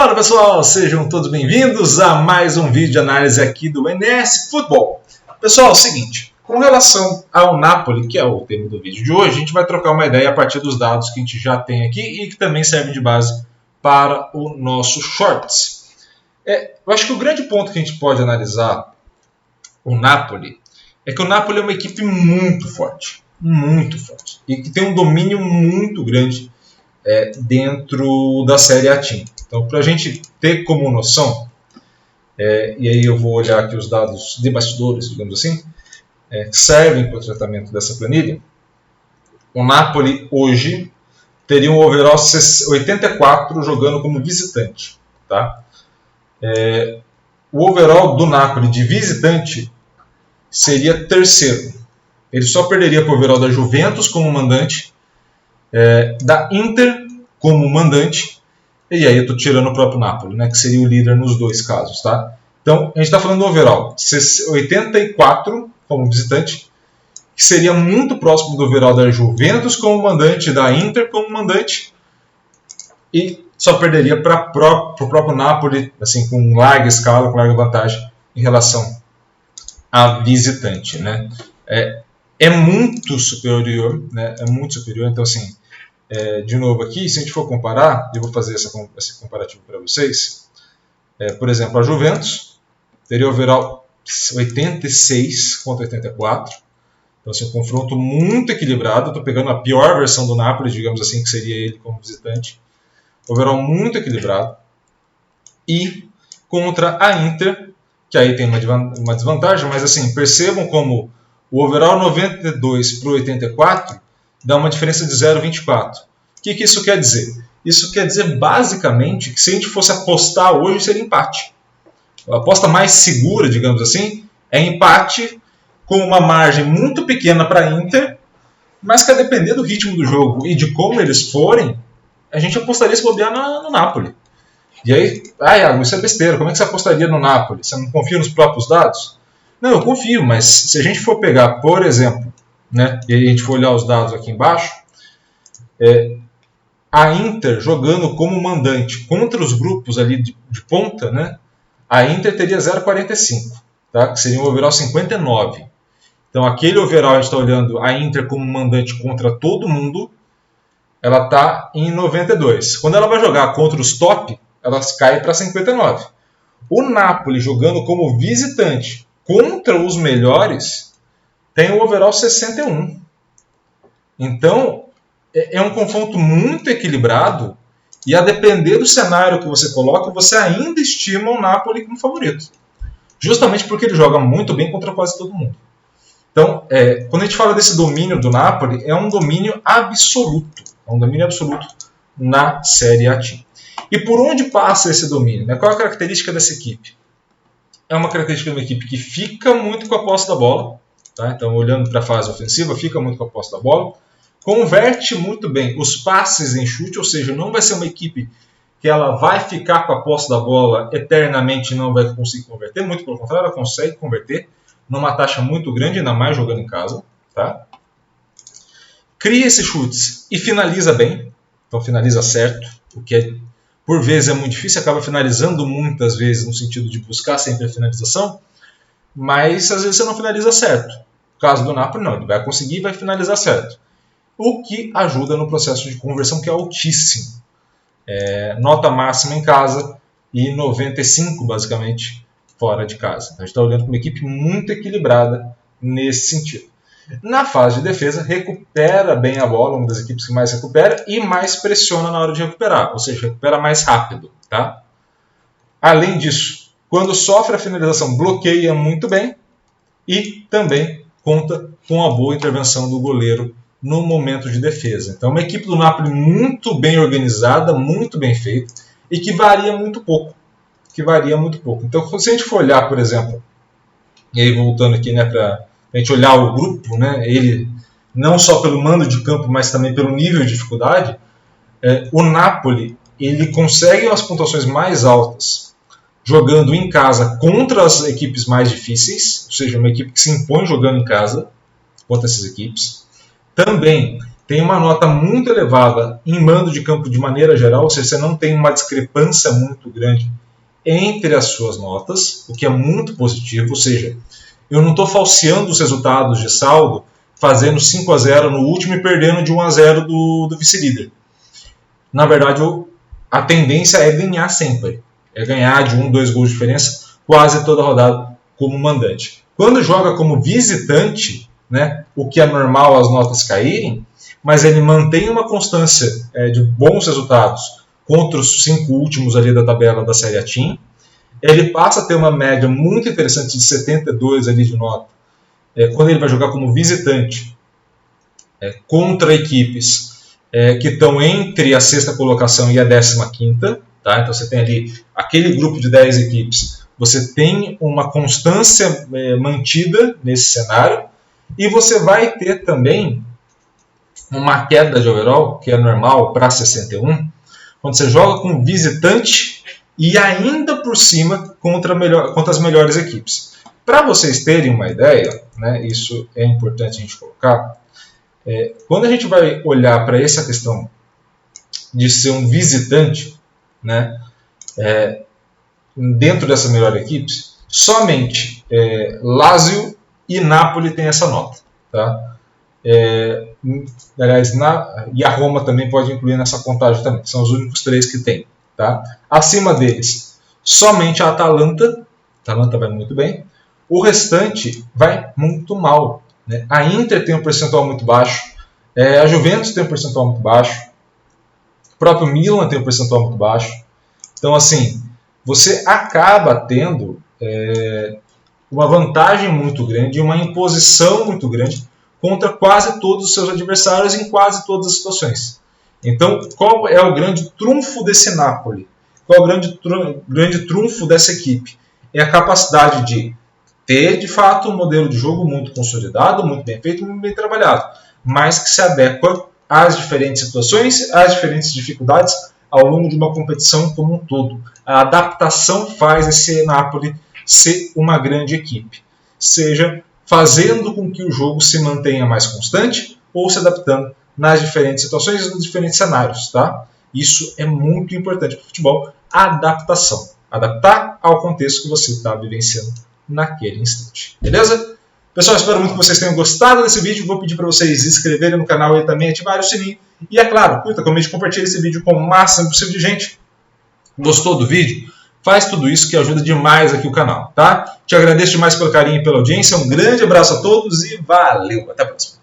Fala pessoal, sejam todos bem-vindos a mais um vídeo de análise aqui do NS Futebol. Pessoal, é o seguinte, com relação ao Napoli, que é o tema do vídeo de hoje, a gente vai trocar uma ideia a partir dos dados que a gente já tem aqui e que também servem de base para o nosso Shorts. Eu acho que o grande ponto que a gente pode analisar o Napoli é que o Napoli é uma equipe muito forte, e que tem um domínio muito grande dentro da Série A Team. Então, para a gente ter como noção, e aí eu vou olhar aqui os dados de bastidores, digamos assim, que servem para o tratamento dessa planilha, o Napoli hoje teria um overall 84 jogando como visitante. Tá? O overall do Napoli de visitante seria terceiro. Ele só perderia para o overall da Juventus como mandante, da Inter como mandante, e aí eu estou tirando o próprio Napoli, né, que seria o líder nos dois casos. Tá? Então, a gente está falando do overall 84 como visitante, que seria muito próximo do overall da Juventus como mandante, da Inter como mandante, e só perderia para o próprio Napoli, assim, com larga escala, com larga vantagem em relação a visitante. Né? É muito superior, né? Então, assim, de novo aqui, se a gente for comparar, eu vou fazer esse comparativo para vocês. Por exemplo, a Juventus teria overall 86 contra 84. Então, assim, um confronto muito equilibrado. Estou pegando a pior versão do Napoli, digamos assim, que seria ele como visitante. Overall muito equilibrado. E contra a Inter, que aí tem uma desvantagem, mas assim, percebam como o overall 92 para o 84 dá uma diferença de 0,24. O que isso quer dizer? Isso quer dizer basicamente que se a gente fosse apostar hoje seria empate. A aposta mais segura, digamos assim, é empate com uma margem muito pequena para a Inter, mas que a depender do ritmo do jogo e de como eles forem, a gente apostaria se bobear no Napoli. E aí, Iago, isso é besteira, como é que você apostaria no Napoli? Você não confia nos próprios dados? Não, eu confio, mas se a gente for pegar, por exemplo, né, e aí a gente for olhar os dados aqui embaixo, a Inter jogando como mandante contra os grupos ali de ponta, né, a Inter teria 0,45, tá, que seria um overall 59. Então aquele overall, a gente está olhando a Inter como mandante contra todo mundo, ela está em 92. Quando ela vai jogar contra os top, ela cai para 59. O Napoli jogando como visitante contra os melhores tem um overall 61. Então, é um confronto muito equilibrado e a depender do cenário que você coloca, você ainda estima o Napoli como favorito. Justamente porque ele joga muito bem contra quase todo mundo. Então, quando a gente fala desse domínio do Napoli, é um domínio absoluto. É um domínio absoluto na Série A Team. E por onde passa esse domínio? Né? Qual é a característica dessa equipe? É uma característica de uma equipe que fica muito com a posse da bola. Tá? Então, olhando para a fase ofensiva, fica muito com a posse da bola. Converte muito bem os passes em chute, ou seja, não vai ser uma equipe que ela vai ficar com a posse da bola eternamente e não vai conseguir converter. Muito pelo contrário, ela consegue converter numa taxa muito grande, ainda mais jogando em casa. Tá? Cria esses chutes e finaliza bem. Então, finaliza certo, o que por vezes é muito difícil, acaba finalizando muitas vezes no sentido de buscar sempre a finalização, mas às vezes você não finaliza certo. No caso do Napoli, não, ele vai conseguir e vai finalizar certo. O que ajuda no processo de conversão, que é altíssimo. Nota máxima em casa e 95, basicamente, fora de casa. Então, a gente está olhando para uma equipe muito equilibrada nesse sentido. Na fase de defesa, recupera bem a bola, uma das equipes que mais recupera e mais pressiona na hora de recuperar, ou seja, recupera mais rápido. Tá? Além disso, quando sofre a finalização, bloqueia muito bem e também conta com a boa intervenção do goleiro no momento de defesa. Então, uma equipe do Napoli muito bem organizada, muito bem feita e que varia muito pouco. Então, se a gente for olhar, por exemplo, e aí voltando aqui, né, para a gente olhar o grupo, né, ele não só pelo mando de campo, mas também pelo nível de dificuldade, o Napoli ele consegue as pontuações mais altas jogando em casa contra as equipes mais difíceis, ou seja, uma equipe que se impõe jogando em casa contra essas equipes. Também tem uma nota muito elevada em mando de campo de maneira geral, ou seja, você não tem uma discrepância muito grande entre as suas notas, o que é muito positivo, ou seja, eu não estou falseando os resultados de saldo, fazendo 5-0 no último e perdendo de 1-0 do vice-líder. Na verdade, a tendência é ganhar sempre. É ganhar de 1-2 gols de diferença quase toda rodada como mandante. Quando joga como visitante, né, o que é normal as notas caírem, mas ele mantém uma constância de bons resultados contra os 5 últimos ali da tabela da Série A Team, ele passa a ter uma média muito interessante de 72 ali de nota, quando ele vai jogar como visitante contra equipes que estão entre a 6ª colocação e a 15ª, tá? Então você tem ali aquele grupo de 10 equipes, você tem uma constância mantida nesse cenário, e você vai ter também uma queda de overall, que é normal para 61, quando você joga com visitante e ainda por cima contra as melhores equipes. Para vocês terem uma ideia, né, isso é importante a gente colocar, quando a gente vai olhar para essa questão de ser um visitante, né, dentro dessas melhores equipes, somente Lazio e Napoli têm essa nota. Tá? Aliás, e a Roma também pode incluir nessa contagem também, são os únicos 3 que tem. Tá? Acima deles, somente a Atalanta vai muito bem, o restante vai muito mal. Né? A Inter tem um percentual muito baixo, a Juventus tem um percentual muito baixo, o próprio Milan tem um percentual muito baixo. Então, assim, você acaba tendo uma vantagem muito grande, uma imposição muito grande contra quase todos os seus adversários em quase todas as situações. Então, qual é o grande trunfo desse Napoli? Qual é o grande trunfo dessa equipe? É a capacidade de ter, de fato, um modelo de jogo muito consolidado, muito bem feito, muito bem trabalhado, mas que se adequa às diferentes situações, às diferentes dificuldades ao longo de uma competição como um todo. A adaptação faz esse Napoli ser uma grande equipe, seja fazendo com que o jogo se mantenha mais constante ou se adaptando nas diferentes situações e nos diferentes cenários. Tá? Isso é muito importante para o futebol, a adaptação. Adaptar ao contexto que você está vivenciando naquele instante. Beleza? Pessoal, espero muito que vocês tenham gostado desse vídeo. Vou pedir para vocês se inscreverem no canal e também ativarem o sininho. E é claro, curta, comente e compartilhe esse vídeo com o máximo possível de gente. Gostou do vídeo? Faz tudo isso que ajuda demais aqui o canal, tá? Te agradeço demais pelo carinho e pela audiência. Um grande abraço a todos e valeu! Até a próxima!